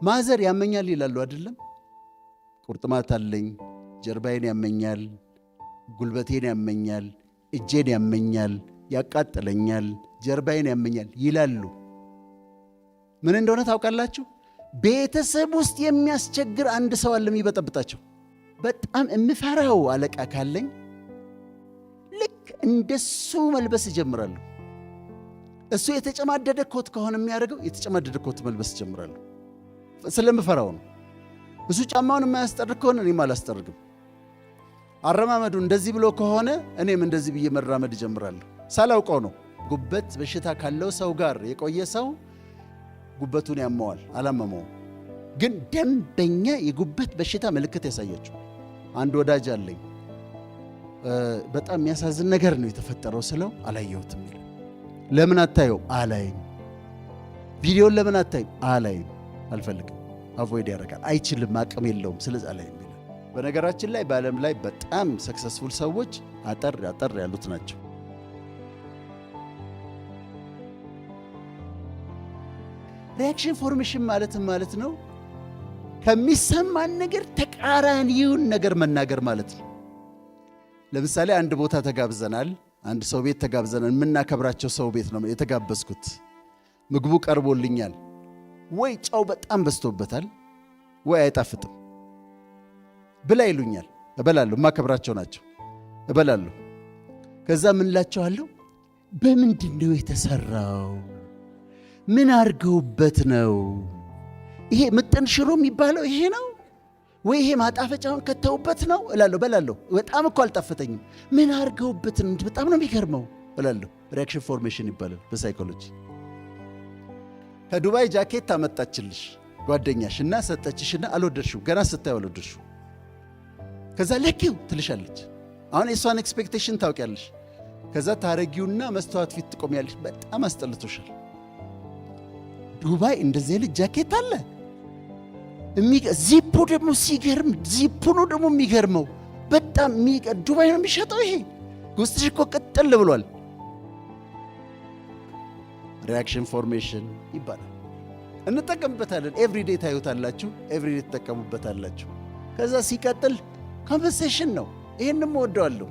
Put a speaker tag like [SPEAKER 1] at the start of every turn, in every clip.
[SPEAKER 1] ማዘር ያመኛል ይላሉ አይደለም? ቁርጥማት አለኝ፣ ጀርባዬን ያመኛል፣ ጉልበቴን ያመኛል፣ እጄን ያመኛል፣ ያቃጥለኛል፣ ጀርባዬን ያመኛል ይላሉ። ምን እንደሆነ ታውቃላችሁ? ቤተሰብ ውስጥ የሚያስቸግር አንድ ሰው አለ የሚበጠብጣቸው። በጣም እምፈራው አለቃ ካለኝ ልክ እንደሱ መልበስ ይጀምራሉ። እሱ የተጨማደደ ኮት ከሆነ የሚያደርገው የተጨማደደ ኮት መልበስ ይጀምራሉ። ስለምፈራው ነው። እሱ ጫማውን የማያስጠርግ ከሆነ እኔም አላስጠርግም። አረማመዱ እንደዚህ ብሎ ከሆነ እኔም እንደዚህ ብዬ መራመድ ይጀምራለሁ። ሳላውቀው ነው። ጉበት በሽታ ካለው ሰው ጋር የቆየ ሰው ጉበቱን ያመዋል፣ አላመመውም። ግን ደንበኛ የጉበት በሽታ ምልክት ያሳያቸው አንድ ወዳጅ አለኝ። በጣም የሚያሳዝን ነገር ነው የተፈጠረው ስለው አላየሁትም ይላል። ለምን አታየው? አላይም። ቪዲዮን ለምን አታይም? አላይም። አልፈልግም። አቮይድ ያደርጋል። አይችልም፣ አቅም የለውም። ስለዚህ አላይም ይላል። በነገራችን ላይ በዓለም ላይ በጣም ሰክሰስፉል ሰዎች አጠር ያሉት ናቸው። ሪያክሽን ፎርሜሽን ማለት ነው ከሚሰማን ነገር ተቃራኒውን ነገር መናገር ማለት ነው። ለምሳሌ አንድ ቦታ ተጋብዘናል፣ አንድ ሰው ቤት ተጋብዘናል። የምናከብራቸው ሰው ቤት ነው የተጋበዝኩት። ምግቡ ቀርቦልኛል። ወይ ጨው በጣም በዝቶበታል፣ ወይ አይጣፍጥም። ብላ ይሉኛል። እበላለሁ። የማከብራቸው ናቸው። እበላለሁ። ከዛ ምን እላቸዋለሁ? በምንድን ነው የተሰራው? ምን አርገውበት ነው? ይሄ ምጥን ሽሮ የሚባለው ይሄ ነው ወይ ይሄ ማጣፈጫውን ከተውበት ነው እላለሁ። በላለሁ። በጣም እኮ አልጣፈጠኝም። ምን አርገውበት ነው? በጣም ነው የሚገርመው እላለሁ። ሪያክሽን ፎርሜሽን ይባላል በሳይኮሎጂ። ከዱባይ ጃኬት ታመጣችልሽ ጓደኛሽና ሰጠችሽና አልወደድሽው። ገና ስታየው አልወደድሽው። ከዛ ለኪው ትልሻለች። አሁን የሷን ኤክስፔክቴሽን ታውቂያለሽ። ከዛ ታረጊውና መስተዋት ፊት ትቆሚያለሽ። በጣም አስጠልቶሻል። ዱባይ እንደዚህ ልጅ ጃኬት አለ። ዚፑ ደግሞ ሲገርም፣ ዚፑ ነው ደግሞ የሚገርመው። በጣም ዱባይ ነው የሚሸጠው ይሄ። ውስጥሽ እኮ ቅጥል ብሏል። ሪያክሽን ፎርሜሽን ይባላል። እንጠቀምበታለን። ኤቭሪዴ ታዩታላችሁ፣ ኤቭሪዴ ትጠቀሙበታላችሁ። ከዛ ሲቀጥል ኮምፐንሴሽን ነው። ይህንም እወደዋለሁ።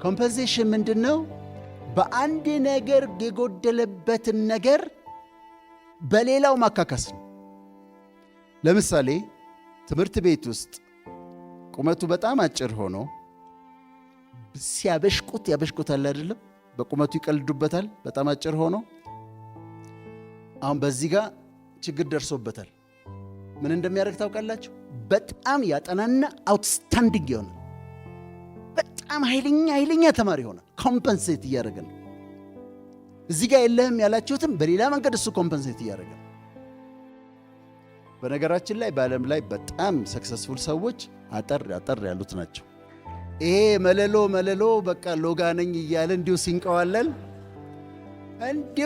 [SPEAKER 1] ኮምፐንሴሽን ምንድን ነው? በአንድ ነገር የጎደለበትን ነገር በሌላው ማካካስ ነው። ለምሳሌ ትምህርት ቤት ውስጥ ቁመቱ በጣም አጭር ሆኖ ያበሽቁታል አይደለም? በቁመቱ ይቀልዱበታል። በጣም አጭር ሆኖ አሁን በዚህ ጋር ችግር ደርሶበታል። ምን እንደሚያደርግ ታውቃላችሁ? በጣም ያጠናና አውትስታንዲንግ የሆነ በጣም ኃይለኛ ተማሪ ሆነ። ኮምፐንሴት እያደረገ ነው። እዚህ ጋር የለህም ያላችሁትም በሌላ መንገድ እሱ ኮምፐንሴት እያደረገ ነው። በነገራችን ላይ በዓለም ላይ በጣም ሰክሰስፉል ሰዎች አጠር ያሉት ናቸው። ይሄ መለሎ በቃ ሎጋ ነኝ እያለ እንዲሁ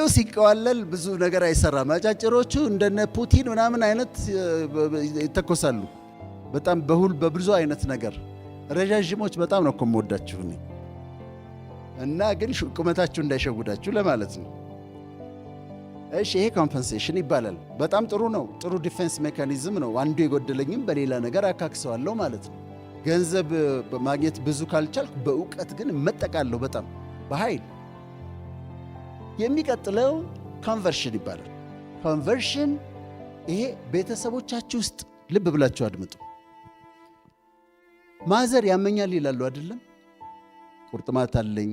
[SPEAKER 1] ሲንቀዋለል ብዙ ነገር አይሰራም። አጫጭሮቹ እንደነ ፑቲን ምናምን አይነት ይተኮሳሉ። በጣም በብዙ አይነት ነገር። ረዣዥሞች በጣም ነው እኮ የምወዳችሁ እኔ እና ግን ቁመታችሁ እንዳይሸጉዳችሁ ለማለት ነው። እሺ፣ ይሄ ኮምፐንሴሽን ይባላል። በጣም ጥሩ ነው። ጥሩ ዲፌንስ ሜካኒዝም ነው። አንዱ የጎደለኝም በሌላ ነገር አካክሰዋለሁ ማለት ነው። ገንዘብ ማግኘት ብዙ ካልቻልኩ በእውቀት ግን እመጠቃለሁ በጣም በኃይል። የሚቀጥለው ኮንቨርሽን ይባላል። ኮንቨርሽን ይሄ ቤተሰቦቻችሁ ውስጥ ልብ ብላችሁ አድምጡ። ማዘር ያመኛል ይላሉ አይደለም? ቁርጥማት አለኝ፣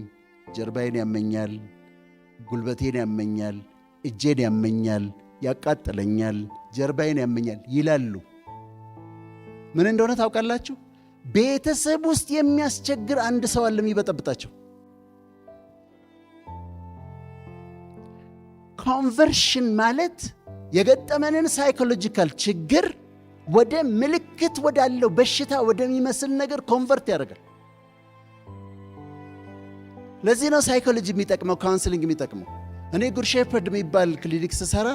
[SPEAKER 1] ጀርባዬን ያመኛል፣ ጉልበቴን ያመኛል፣ እጄን ያመኛል፣ ያቃጥለኛል፣ ጀርባዬን ያመኛል ይላሉ። ምን እንደሆነ ታውቃላችሁ? ቤተሰብ ውስጥ የሚያስቸግር አንድ ሰው አለ የሚበጠብጣቸው። ኮንቨርሽን ማለት የገጠመንን ሳይኮሎጂካል ችግር ወደ ምልክት ወዳለው በሽታ ወደሚመስል ነገር ኮንቨርት ያደርጋል። ለዚህ ነው ሳይኮሎጂ የሚጠቅመው፣ ካውንስሊንግ የሚጠቅመው። እኔ ጉድ ሼፐርድ የሚባል ክሊኒክ ስሰራ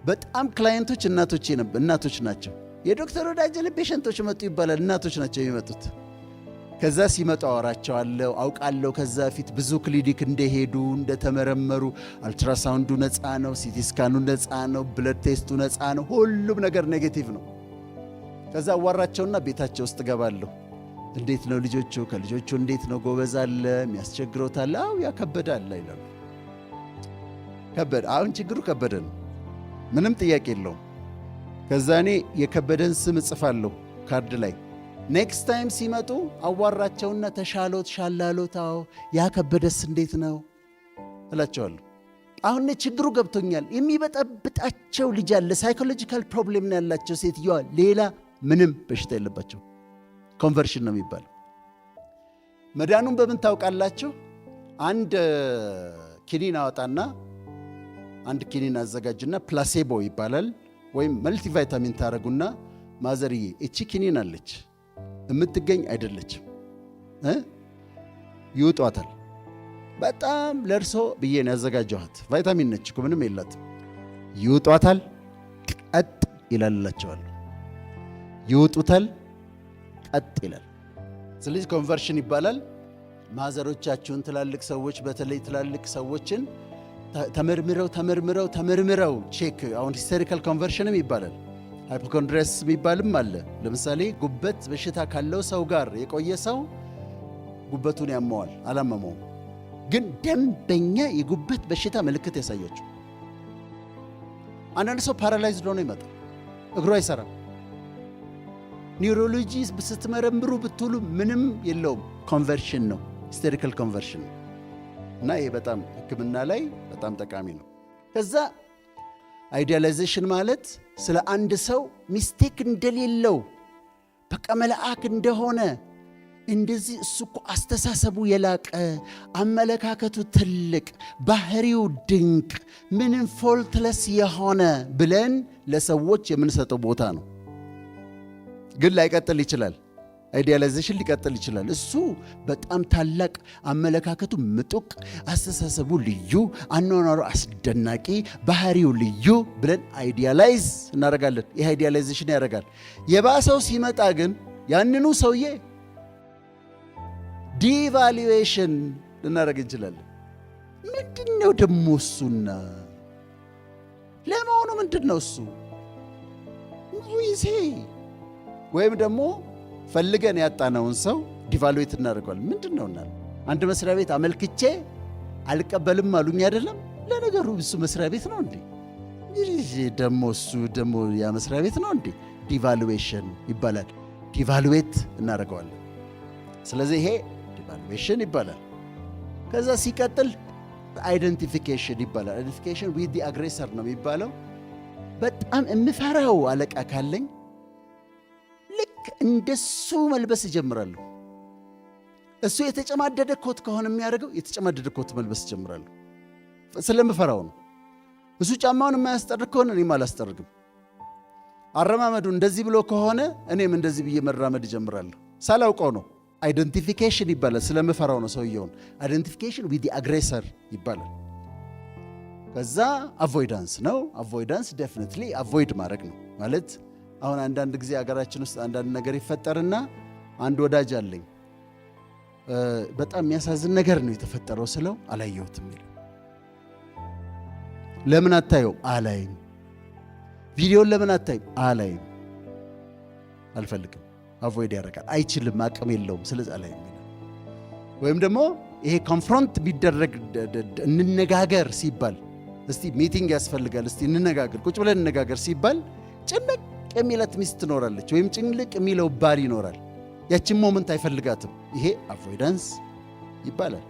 [SPEAKER 1] በጣም ክላየንቶች እናቶች ናቸው። የዶክተር ወዳጀ ፔሸንቶች መጡ ይባላል። እናቶች ናቸው የሚመጡት። ከዛ ሲመጡ አወራቸዋለሁ፣ አውቃለሁ ከዛ ፊት ብዙ ክሊኒክ እንደሄዱ እንደተመረመሩ። አልትራሳውንዱ ነፃ ነው፣ ሲቲ ስካኑ ነፃ ነው፣ ብለድ ቴስቱ ነፃ ነው፣ ሁሉም ነገር ኔጌቲቭ ነው። ከዛ አዋራቸውና ቤታቸው ውስጥ ገባለሁ። እንዴት ነው ልጆቹ? ከልጆቹ እንዴት ነው? ጎበዝ አለ? የሚያስቸግረውታል? አው ያከበደ አለ ይላሉ። ከበደ አሁን ችግሩ ከበደ ነው፣ ምንም ጥያቄ የለውም። ከዛ እኔ የከበደን ስም እጽፋለሁ ካርድ ላይ። ኔክስት ታይም ሲመጡ አዋራቸውና ተሻሎት ሻላሎት፣ አዎ ያከበደስ እንዴት ነው እላቸዋለሁ። አሁን ችግሩ ገብቶኛል። የሚበጠብጣቸው ልጅ አለ፣ ሳይኮሎጂካል ፕሮብሌም ነው ያላቸው ሴትዮዋ፣ ሌላ ምንም በሽታ የለባቸው። ኮንቨርሽን ነው የሚባለው። መዳኑን በምን ታውቃላችሁ? አንድ ኪኒን አወጣና አንድ ኪኒን አዘጋጅና ፕላሴቦ ይባላል ወይም መልቲቫይታሚን ታረጉና ማዘርዬ እቺ ኪኒን አለች የምትገኝ አይደለችም ይውጧታል። በጣም ለርሶ ብዬ ነው ያዘጋጀኋት። ቫይታሚን ነች እኮ ምንም የላትም። ይውጧታል፣ ቀጥ ይላልላቸዋል። ይውጡታል፣ ቀጥ ይላል። ስለዚህ ኮንቨርሽን ይባላል። ማዘሮቻችሁን ትላልቅ ሰዎች በተለይ ትላልቅ ሰዎችን ተመርምረው ቼክ። አሁን ሂስቶሪካል ኮንቨርሽንም ይባላል። ሃይፖኮንድሪያስ የሚባልም አለ። ለምሳሌ ጉበት በሽታ ካለው ሰው ጋር የቆየ ሰው ጉበቱን ያመዋል፣ አላመመውም፣ ግን ደንበኛ የጉበት በሽታ ምልክት ያሳያችሁ። አንዳንድ ሰው ፓራላይዝድ ሆኖ ይመጣል፣ እግሩ አይሰራም። ኒውሮሎጂ ስትመረምሩ ብትሉ ምንም የለውም፣ ኮንቨርሽን ነው፣ ሂስቶሪካል ኮንቨርሽን ነው። እና ይሄ በጣም ሕክምና ላይ በጣም ጠቃሚ ነው። ከዛ አይዲያላይዜሽን ማለት ስለ አንድ ሰው ሚስቴክ እንደሌለው በቃ መልአክ እንደሆነ እንደዚህ እሱ እኮ አስተሳሰቡ የላቀ አመለካከቱ ትልቅ ባህሪው ድንቅ ምንም ፎልትለስ የሆነ ብለን ለሰዎች የምንሰጠው ቦታ ነው። ግን ላይቀጥል ይችላል። አይዲያላይዜሽን ሊቀጥል ይችላል። እሱ በጣም ታላቅ አመለካከቱ ምጡቅ አስተሳሰቡ ልዩ አኗኗሩ አስደናቂ ባህሪው ልዩ ብለን አይዲያላይዝ እናደርጋለን። ይህ አይዲያላይዜሽን ያደርጋል። የባሰው ሲመጣ ግን ያንኑ ሰውዬ ዲቫሉዌሽን ልናደርግ እንችላለን። ምንድን ነው ደሞ እሱና ለመሆኑ ምንድን ነው እሱ ይዜ ወይም ደግሞ ፈልገን ያጣነውን ሰው ዲቫሉዌት እናደርገዋለን። ምንድን ነውና አንድ መስሪያ ቤት አመልክቼ አልቀበልም አሉኝ አይደለም። ለነገሩ እሱ መስሪያ ቤት ነው እንዴ? ደሞ እሱ ደሞ ያ መስሪያ ቤት ነው እንዴ? ዲቫሉዌሽን ይባላል። ዲቫሉዌት እናደርገዋለን። ስለዚህ ይሄ ዲቫሉዌሽን ይባላል። ከዛ ሲቀጥል አይደንቲፊኬሽን ይባላል። አይደንቲፊኬሽን ዊዝ ዲ አግሬሰር ነው የሚባለው። በጣም የምፈራው አለቃ ካለኝ ልክ እንደሱ መልበስ እጀምራለሁ። እሱ የተጨማደደ ኮት ከሆነ የሚያደርገው የተጨማደደ ኮት መልበስ እጀምራለሁ። ስለምፈራው ነው። እሱ ጫማውን የማያስጠርግ ከሆነ እኔም አላስጠርግም። አረማመዱ እንደዚህ ብሎ ከሆነ እኔም እንደዚህ ብዬ መራመድ እጀምራለሁ። ሳላውቀው ነው። አይደንቲፊኬሽን ይባላል። ስለምፈራው ነው ሰውየውን። አይደንቲፊኬሽን ዊዝ ዲ አግሬሰር ይባላል። ከዛ አቮይዳንስ ነው። አቮይዳንስ ዴፊኒትሊ አቮይድ ማድረግ ነው ማለት አሁን አንዳንድ ጊዜ አገራችን ውስጥ አንዳንድ ነገር ይፈጠርና አንድ ወዳጅ አለኝ በጣም የሚያሳዝን ነገር ነው የተፈጠረው ስለው አላየሁትም ይላል። ለምን አታየው? አላይም። ቪዲዮን ለምን አታይም? አላይም። አልፈልግም። አቮይድ ያደርጋል። አይችልም፣ አቅም የለውም፣ ስለዚህ አላይም ይላል። ወይም ደግሞ ይሄ ኮንፍሮንት ቢደረግ እንነጋገር ሲባል እስቲ ሚቲንግ ያስፈልጋል፣ እስቲ እንነጋገር፣ ቁጭ ብለን እንነጋገር ሲባል ጭንቅ የሚለት ሚስት ትኖራለች፣ ወይም ጭንቅ የሚለው ባል ይኖራል። ያችን ሞመንት አይፈልጋትም። ይሄ አቮይዳንስ ይባላል።